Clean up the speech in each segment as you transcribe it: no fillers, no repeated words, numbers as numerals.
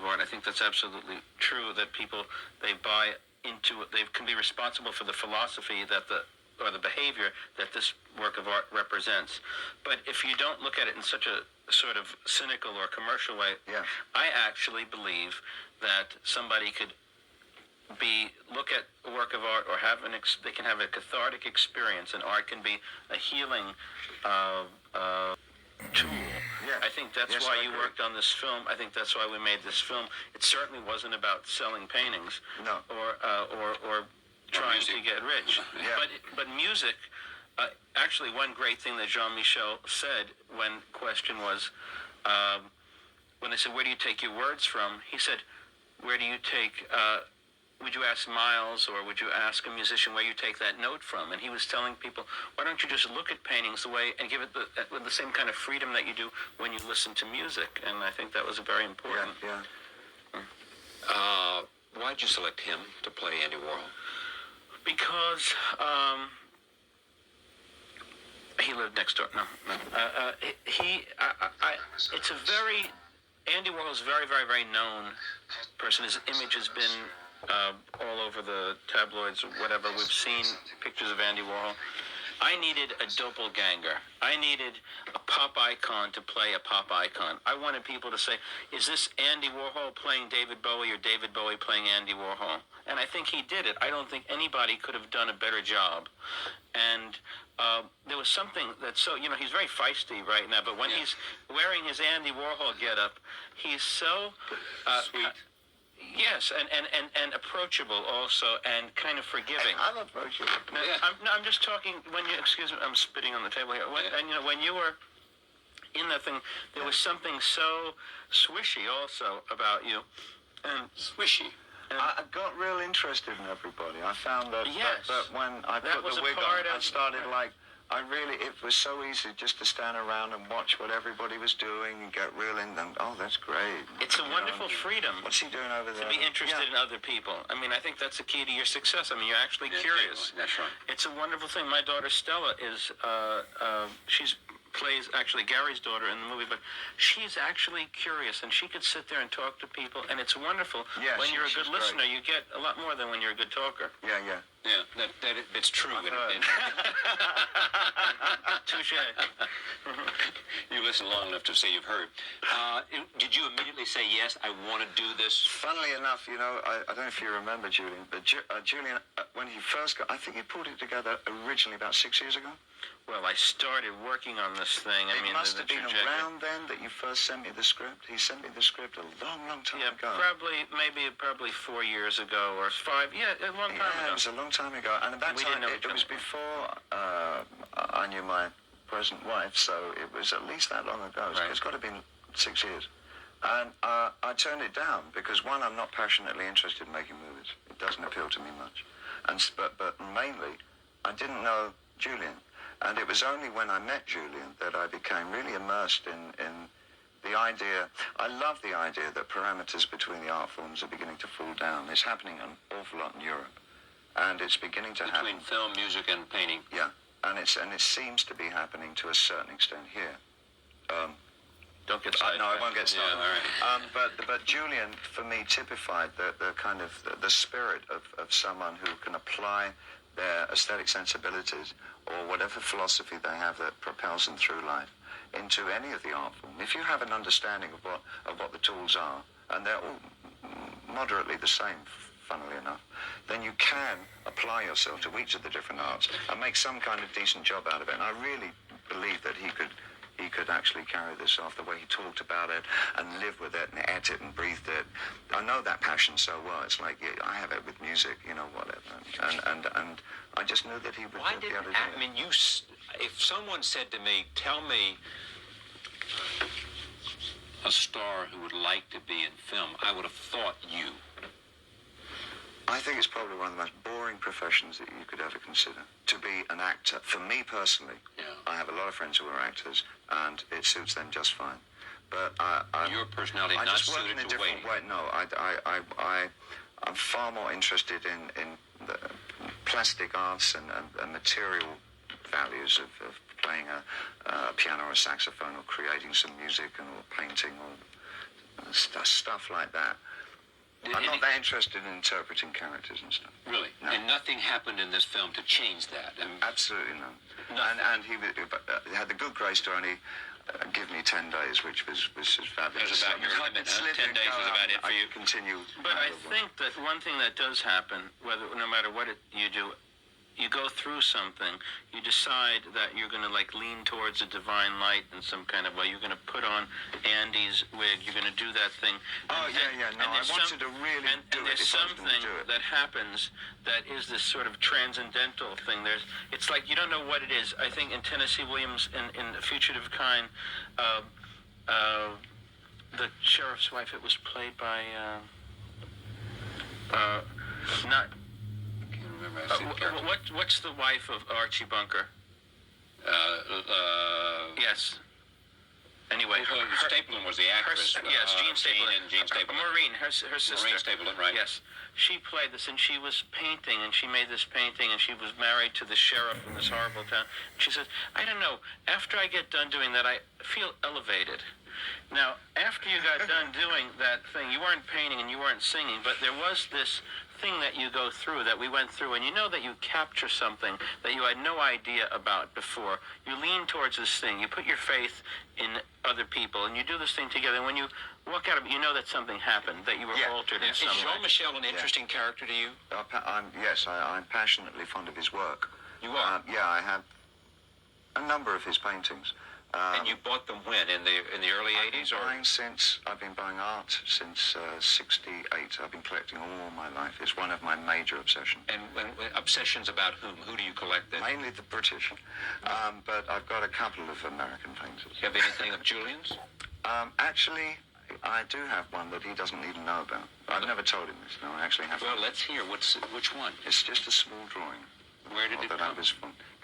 art. I think that's absolutely true, that people, they buy into it, they can be responsible for the philosophy that or the behavior that this work of art represents. But if you don't look at it in such a sort of cynical or commercial way, I actually believe that somebody could look at a work of art or they can have a cathartic experience, and art can be a healing tool. Yeah. I think that's why you worked on this film. I think that's why we made this film. It certainly wasn't about selling paintings, or trying to get rich. But music. Actually, one great thing that Jean-Michel said when question was, when they said, "Where do you take your words from?" He said, "Where do you take?" Would you ask Miles, or would you ask a musician where you take that note from? And he was telling people, why don't you just look at paintings the way and give it with the same kind of freedom that you do when you listen to music? And I think that was very important. Why'd you select him to play Andy Warhol? Because he lived next door. No. It's a very, Andy Warhol's very, very, very known person. His image has been all over the tabloids or whatever. We've seen pictures of Andy Warhol. I needed a doppelganger. I needed a pop icon to play a pop icon. I wanted people to say, is this Andy Warhol playing David Bowie or David Bowie playing Andy Warhol? And I think he did it. I don't think anybody could have done a better job. And there was something that's so, he's very feisty right now, but when he's wearing his Andy Warhol getup, he's so sweet. Yes, and approachable also, and kind of forgiving. I'm approachable. Now, I'm just talking, excuse me, I'm spitting on the table here. When you were in that thing, there was something so swishy also about you. And swishy. And I got real interested in everybody. I found that, that when I put the wig on, I started it was so easy just to stand around and watch what everybody was doing and get real in them. Oh, that's great. It's a wonderful freedom. What's he doing over there? To be interested in other people. I mean, I think that's the key to your success. I mean, you're actually curious. That's right. It's a wonderful thing. My daughter Stella is, plays actually Gary's daughter in the movie, but she's actually curious, and she could sit there and talk to people, and it's wonderful. Yeah, when you're a good listener, you get a lot more than when you're a good talker. Yeah, it's true. Touche. You listen long enough to say you've heard. Did you immediately say, yes, I want to do this? Funnily enough, I don't know if you remember Julian, but Julian, when he first got, I think he pulled it together originally about 6 years ago. Well, I started working on this thing. It must have been around then that you first sent me the script. He sent me the script a long, long time ago. Probably 4 years ago or 5. Yeah, a long time ago. It was a long time ago. And at that time, it was before I knew my present wife, so it was at least that long ago. Right. It's got to have been 6 years. And I turned it down because, one, I'm not passionately interested in making movies. It doesn't appeal to me much. But mainly, I didn't know Julian. And it was only when I met Julian that I became really immersed in the idea. I love the idea that parameters between the art forms are beginning to fall down. It's happening an awful lot in Europe. And it's beginning to happen. Between film, music, and painting. Yeah. And it seems to be happening to a certain extent here. Don't get started. No, I won't get started. Yeah, all right. But Julian, for me, typified the kind of the spirit of someone who can apply their aesthetic sensibilities or whatever philosophy they have that propels them through life into any of the art form. If you have an understanding of what the tools are, and they're all moderately the same, funnily enough, then you can apply yourself to each of the different arts and make some kind of decent job out of it. And I really believe that he could actually carry this off the way he talked about it and live with it and ate it and breathed it. I know that passion so well. It's like, I have it with music, whatever. And I just knew that he would be able to do it. I mean, if someone said to me, tell me a star who would like to be in film, I would have thought you. I think it's probably one of the most boring professions that you could ever consider. To be an actor, for me personally, I have a lot of friends who are actors, and it suits them just fine. But your personality I not just work suited in a to different way. No, I'm far more interested in the plastic arts and material values of playing a piano or a saxophone or creating some music or painting or stuff like that. I'm not that interested in interpreting characters and stuff. Really? No. And nothing happened in this film to change that? Absolutely none. And he had the good grace to only give me 10 days, which was fabulous. It was about your limit, huh? 10 days was about it for you? Continue. But I think that one thing that does happen, no matter what you do, you go through something, you decide that you're going to lean towards a divine light in some kind of way. You're going to put on Andy's wig. You're going to do that thing. Oh, yeah. No, I wanted to really do it. And there's something that happens that is this sort of transcendental thing. It's like you don't know what it is. I think in Tennessee Williams, in A Fugitive Kind, the sheriff's wife, it was played by not. What's the wife of Archie Bunker? Yes. Anyway, Stapleton was the actress. Yes, Jean Stapleton. Jean Stapleton. Maureen, her sister. Maureen Stapleton, right? Yes. She played this, and she was painting, and she made this painting, and she was married to the sheriff in this horrible town. She said, I don't know, after I get done doing that, I feel elevated. Now, after you got done doing that thing, you weren't painting and you weren't singing, but there was this thing that you go through, that we went through, and you know that you capture something that you had no idea about before. You lean towards this thing. You put your faith in other people, and you do this thing together. And when you walk out of it, you know that something happened, that you were altered in some way. Is Jean-Michel an interesting character to you? Yes, I'm passionately fond of his work. You are? Yeah, I have a number of his paintings. And you bought them when? In the early 80s? I've been buying art since 68. I've been collecting all my life. It's one of my major obsessions. And obsessions about whom? Who do you collect then? Mainly the British. But I've got a couple of American painters. You have anything of Julian's? Actually, I do have one that he doesn't even know about. I've never told him this. No, I actually have. Well, let's hear. Which one? It's just a small drawing. Where did it come?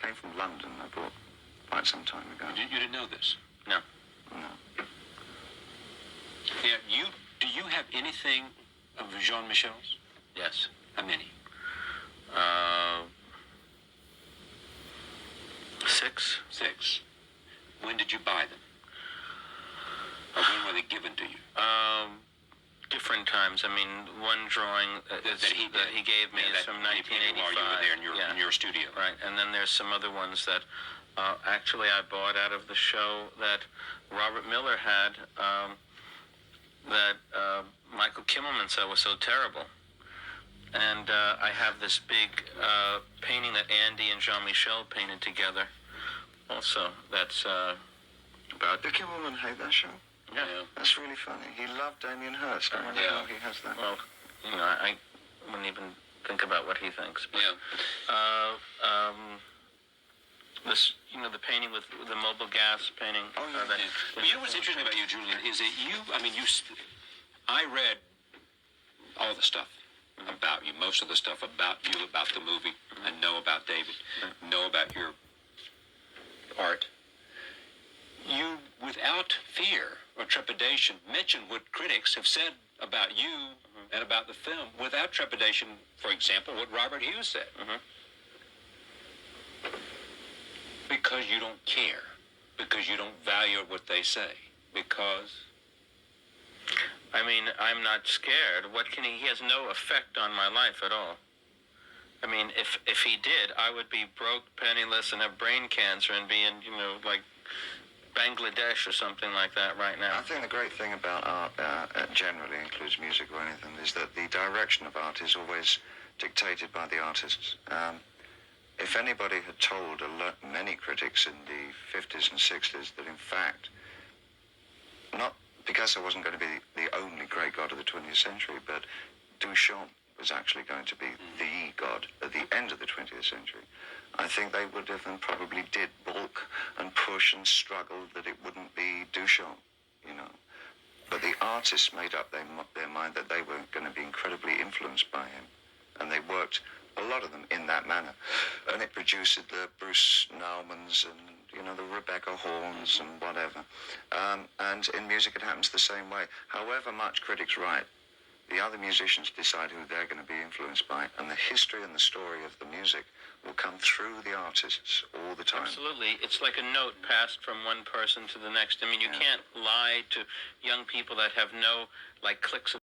Came from London. I bought quite some time ago. You didn't know this? No. Yeah, do you have anything of Jean-Michel's? Yes. How many? 6. 6. When did you buy them? Or when were they given to you? Different times. I mean, one drawing that he gave me is from 1985. While you were there in your studio. Right, and then there's some other ones that actually I bought out of the show that Robert Miller had that Michael Kimmelman said was so terrible. And I have this big painting that Andy and Jean-Michel painted together also. That's about... Did Kimmelman hate that show? Yeah. That's really funny. He loved Damien Hirst. I wonder how he has that. Well, I wouldn't even think about what he thinks. But, this, the painting with the mobile gas painting. Oh, yeah. Well, what's interesting about you, Julian, is that I read all the stuff about you, most of the stuff about you, about the movie. I know about David, know about your art. You, without fear or trepidation, mention what critics have said about you and about the film, without trepidation, for example, what Robert Hughes said. Because you don't care, because you don't value what they say, because... I mean, I'm not scared. He has no effect on my life at all. I mean, if he did, I would be broke, penniless, and have brain cancer and be in, like Bangladesh or something like that right now. I think the great thing about art, generally includes music or anything, is that the direction of art is always dictated by the artists. If anybody had told many critics in the 50s and 60s that in fact, not Picasso wasn't going to be the only great god of the 20th century, but Duchamp was actually going to be the god at the end of the 20th century, I think they would have and probably did balk and push and struggle that it wouldn't be Duchamp, But the artists made up their mind that they were going to be incredibly influenced by him, and they worked, a lot of them, in that manner. And it produced the Bruce Naumans and, the Rebecca Horns and whatever. And in music it happens the same way. However much critics write, the other musicians decide who they're going to be influenced by, and the history and the story of the music will come through the artists all the time. Absolutely. It's like a note passed from one person to the next. I mean, you can't lie to young people that have no, like, clicks of